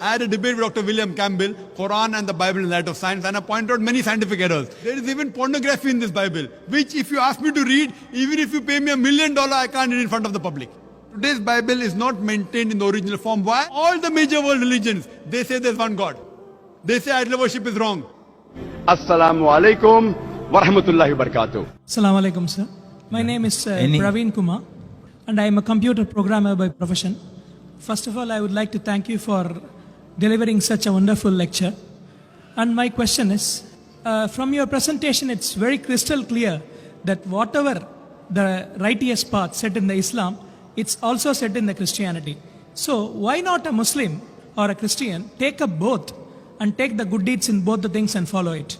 I had a debate with Dr. William Campbell, Quran and the Bible in the light of science, and I pointed out many scientific errors. There is even pornography in this Bible, which if you ask me to read, even if you pay me $1 million, I can't read in front of the public. Today's Bible is not maintained in the original form. Why? All the major world religions, they say there's one God. They say idol worship is wrong. Assalamu alaikum wa rahmatullahi wa barakatuh. Assalamu alaikum, sir. My name is Praveen Kumar, and I am a computer programmer by profession. First of all, I would like to thank you for delivering such a wonderful lecture. And my question is, from your presentation, it's very crystal clear that whatever the righteous path set in the Islam, it's also set in the Christianity. So why not a Muslim or a Christian take up both and take the good deeds in both the things and follow it?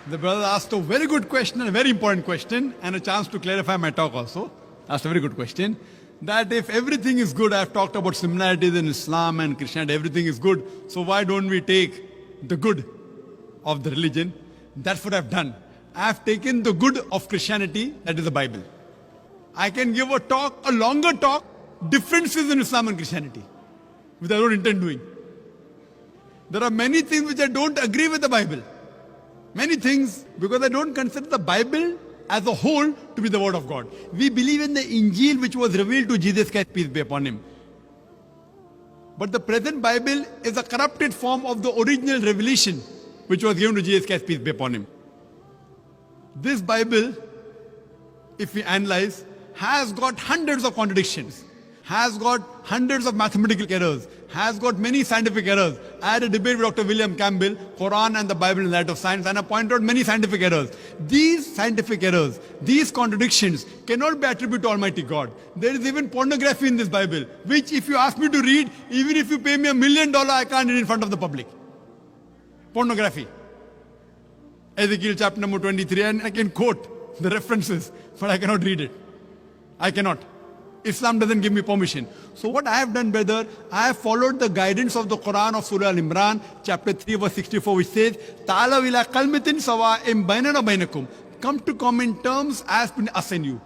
The brother asked a very good question and a very important question, and a chance to clarify my talk also. Asked a very good question. That if everything is good, I've talked about similarities in Islam and Christianity, everything is good. So why don't we take the good of the religion? That's what I've done. I've taken the good of Christianity, that is the Bible. I can give a talk, a longer talk, differences in Islam and Christianity, which I don't intend doing. There are many things which I don't agree with the Bible. Many things, because I don't consider the Bible as a whole to be the word of God. We believe in the Injil which was revealed to Jesus Christ, peace be upon him. But the present Bible is a corrupted form of the original revelation which was given to Jesus Christ, peace be upon him. This Bible, if we analyze, has got hundreds of contradictions, has got hundreds of mathematical errors, has got many scientific errors. I had a debate with Dr. William Campbell, Quran and the Bible in the light of science, and I pointed out many scientific errors. These scientific errors, these contradictions cannot be attributed to Almighty God. There is even pornography in this Bible, which if you ask me to read, even if you pay me $1 million, I can't read in front of the public. Pornography. Ezekiel chapter number 23, and I can quote the references, but I cannot read it. I cannot. Islam doesn't give me permission. So what I have done, brother, I have followed the guidance of the Quran of Surah Al-Imran, chapter 3, verse 64, which says, "Ta'alaw ila kalmatin sawa'in bainana bainakum." Come to common terms as between us and you.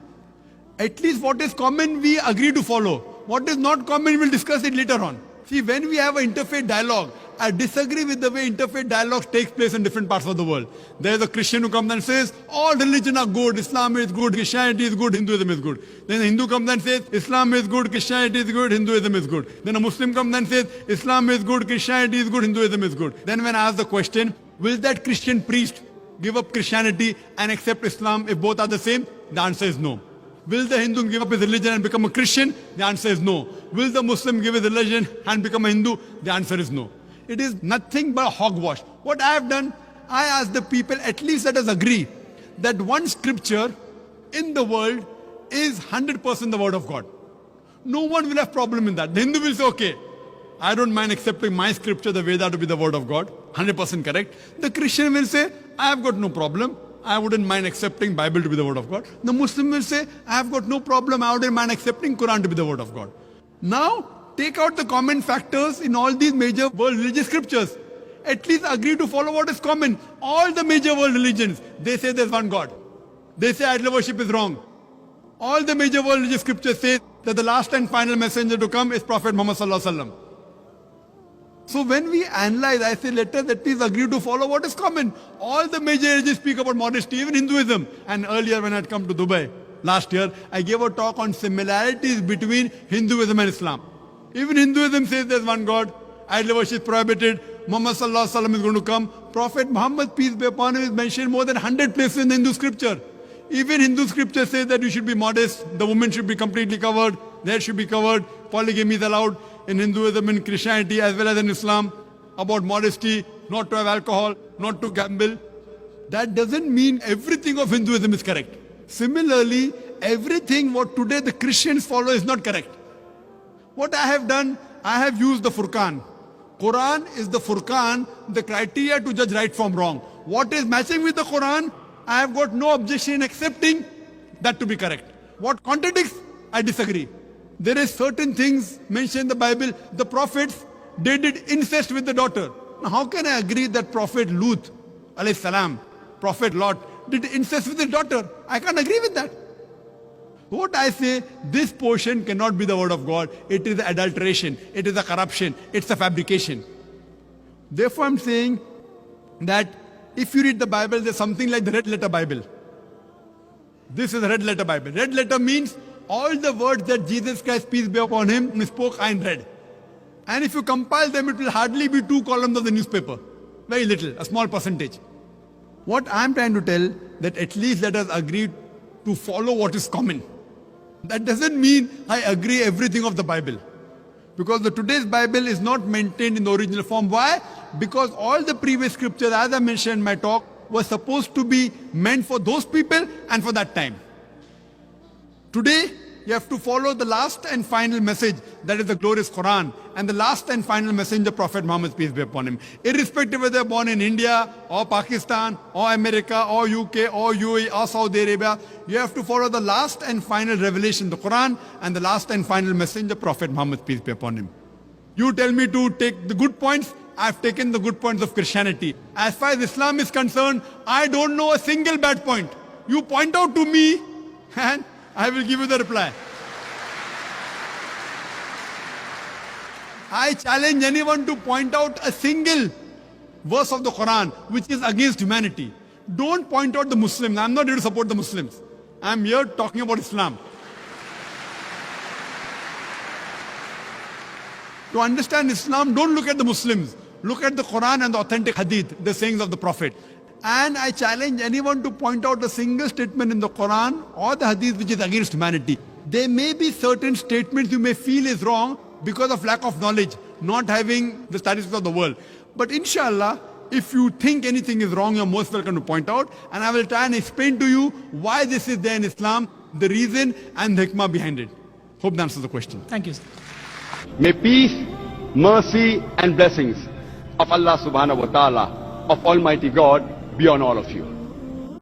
At least what is common, we agree to follow. What is not common, we'll discuss it later on. See, when we have an interfaith dialogue, I disagree with the way interfaith dialogue takes place in different parts of the world. There is a Christian who comes and says, all religions are good, Islam is good, Christianity is good, Hinduism is good. Then a Hindu comes and says, Islam is good, Christianity is good, Hinduism is good. Then a Muslim comes and says, Islam is good, Christianity is good, Hinduism is good. Then when I ask the question, will that Christian priest give up Christianity and accept Islam if both are the same? The answer is no. Will the Hindu give up his religion and become a Christian? The answer is no. Will the Muslim give his religion and become a Hindu? The answer is no. It is nothing but hogwash. What I have done, I asked the people, at least let us agree that one scripture in the world is 100% the word of God. No one will have problem in that. The Hindu will say, okay, I don't mind accepting my scripture, the Veda, to be the word of God. 100% correct. The Christian will say, I have got no problem. I wouldn't mind accepting Bible to be the word of God. The Muslim will say, I have got no problem. I wouldn't mind accepting Quran to be the word of God. Now, take out the common factors in all these major world religious scriptures. At least agree to follow what is common. All the major world religions, they say there's one God. They say idol worship is wrong. All the major world religious scriptures say that the last and final messenger to come is Prophet Muhammad Sallallahu Alaihi Wasallam. So when we analyze, I say, let us at least agree to follow what is common. All the major religions speak about modesty, even Hinduism. And earlier when I had come to Dubai, last year, I gave a talk on similarities between Hinduism and Islam. Even Hinduism says there's one God, idol worship is prohibited, Muhammad Sallallahu Alaihi Wasallam is going to come. Prophet Muhammad, peace be upon him, is mentioned more than 100 places in the Hindu scripture. Even Hindu scripture says that you should be modest, the woman should be completely covered, their should be covered, polygamy is allowed in Hinduism and Christianity as well as in Islam, about modesty, not to have alcohol, not to gamble. That doesn't mean everything of Hinduism is correct. Similarly, everything what today the Christians follow is not correct. What I have done, I have used the Furqan. Quran is the Furqan, the criteria to judge right from wrong. What is matching with the Quran, I have got no objection in accepting that to be correct. What contradicts, I disagree. There is certain things mentioned in the Bible. The prophets, they did incest with the daughter. Now how can I agree that Prophet Lut, alayhi salam, Prophet Lot, did incest with his daughter? I can't agree with that. What I say, this portion cannot be the word of God. It is adulteration. It is a corruption. It's a fabrication. Therefore, I'm saying that if you read the Bible, there's something like the red letter Bible. This is a red letter Bible. Red letter means all the words that Jesus Christ, peace be upon him, spoke are in red. And if you compile them, it will hardly be 2 columns of the newspaper. Very little, a small percentage. What I'm trying to tell, that at least let us agree to follow what is common. That doesn't mean I agree everything of the Bible. Because the today's Bible is not maintained in the original form. Why? Because all the previous scriptures, as I mentioned in my talk, were supposed to be meant for those people and for that time. Today, you have to follow the last and final message, that is the glorious Quran, and the last and final messenger, Prophet Muhammad, peace be upon him. Irrespective whether they're born in India, or Pakistan, or America, or UK, or UAE, or Saudi Arabia, you have to follow the last and final revelation, the Quran, and the last and final messenger, Prophet Muhammad, peace be upon him. You tell me to take the good points, I've taken the good points of Christianity. As far as Islam is concerned, I don't know a single bad point. You point out to me, and I will give you the reply. I challenge anyone to point out a single verse of the Quran which is against humanity. Don't point out the Muslims. I'm not here to support the Muslims. I'm here talking about Islam. To understand Islam, don't look at the Muslims. Look at the Quran and the authentic hadith, the sayings of the Prophet. And I challenge anyone to point out a single statement in the Quran or the hadith which is against humanity. There may be certain statements you may feel is wrong because of lack of knowledge, not having the statistics of the world. But inshallah, if you think anything is wrong, you're most welcome to point out. And I will try and explain to you why this is there in Islam, the reason and the hikmah behind it. Hope that answers the question. Thank you, sir. May peace, mercy and blessings of Allah subhanahu wa ta'ala, of Almighty God, be on all of you.